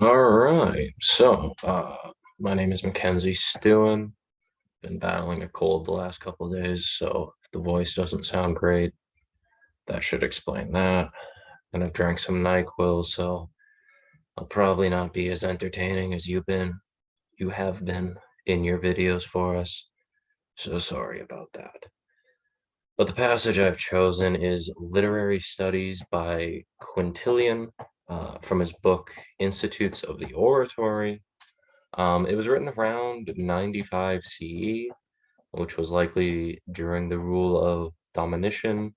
All right. My name is Mackenzie Stewin. Been battling a cold the last couple of days, so if the voice doesn't sound great, that should explain that. And I've drank some NyQuil, so I'll probably not be as entertaining as you have been in your videos for us. So sorry about that. But the passage I've chosen is Literary Studies by Quintilian from his book Institutes of the Oratory. It was written around 95 CE, which was likely during the rule of Domitian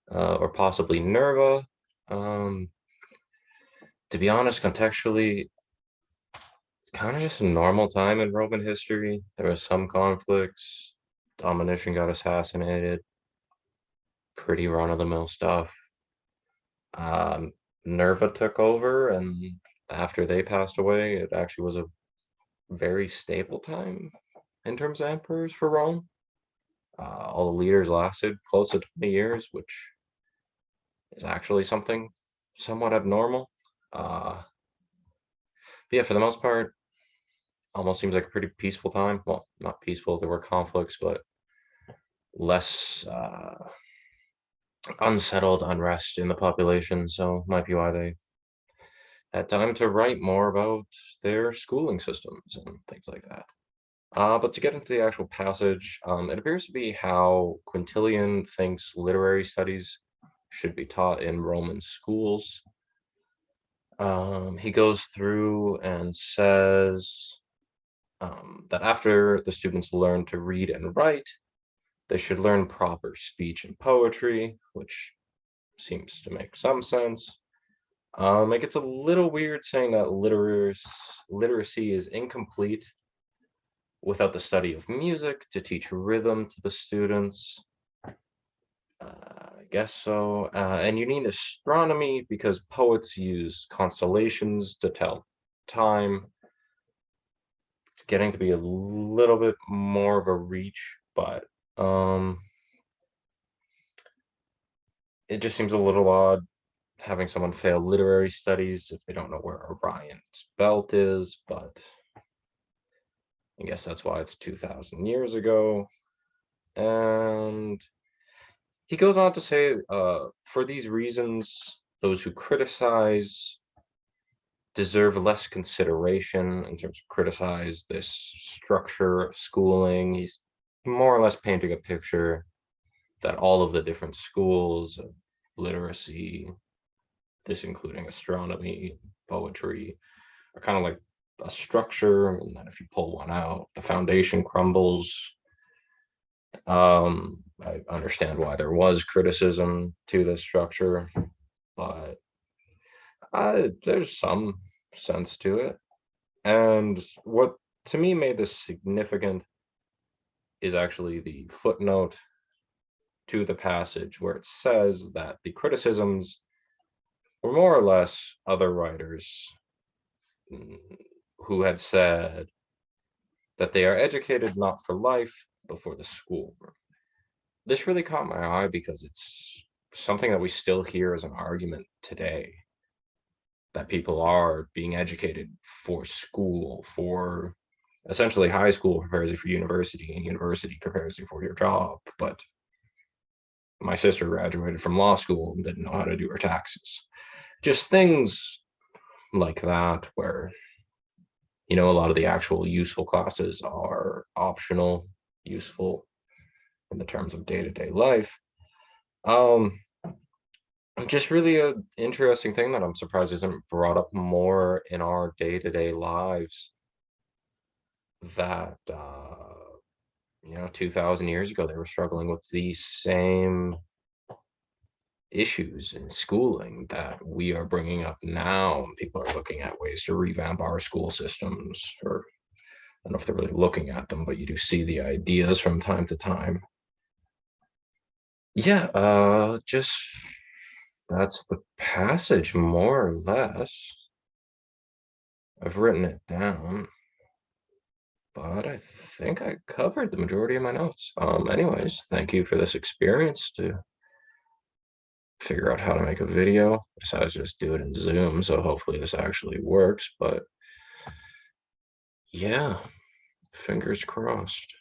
or possibly Nerva. Um, to be honest, contextually, it's kind of just a normal time in Roman history. There was some conflicts. Domitian got assassinated, pretty run-of-the-mill stuff. Um, Nerva took over, and after they passed away, it actually was a very stable time in terms of emperors for Rome. All the leaders lasted close to 20 years, which is actually something somewhat abnormal. But yeah, for the most part, almost seems like a pretty peaceful time. Well, not peaceful, there were conflicts, but less unsettled unrest in the population. So might be why they had time to write more about their schooling systems and things like that. But to get into the actual passage, it appears to be how Quintilian thinks literary studies should be taught in Roman schools. He goes through and says that after the students learn to read and write, they should learn proper speech and poetry, which seems to make some sense. It gets a little weird saying that literacy is incomplete without the study of music to teach rhythm to the students. I guess so. And you need astronomy because poets use constellations to tell time. It's getting to be a little bit more of a reach, but it just seems a little odd having someone fail literary studies if they don't know where Orion's belt is, but I guess that's why it's 2,000 years ago. And he goes on to say, for these reasons, those who criticize deserve less consideration in terms of criticize this structure of schooling. He's more or less painting a picture that all of the different schools of literacy, this including astronomy, poetry, are kind of like a structure, and that if you pull one out, the foundation crumbles. I understand why there was criticism to this structure, but there's some sense to it. And what to me made this significant is actually the footnote to the passage where it says that the criticisms were more or less other writers mm, who had said that they are educated not for life, but for the school. This really caught my eye because it's something that we still hear as an argument today, that people are being educated for school, for essentially high school prepares you for university and university prepares you for your job. But my sister graduated from law school and didn't know how to do her taxes. Just things like that where, a lot of the actual useful classes are optional, useful in the terms of day-to-day life. Um, just really a interesting thing that I'm surprised isn't brought up more in our day-to-day lives, that 2,000 years ago they were struggling with these same issues in schooling that we are bringing up now. People are looking at ways to revamp our school systems, or I don't know if they're really looking at them, but you do see the ideas from time to time. Yeah, just that's the passage more or less. I've written it down, but I think I covered the majority of my notes. Anyways, thank you for this experience to figure out how to make a video. I decided to just do it in Zoom, so hopefully this actually works, but yeah, fingers crossed.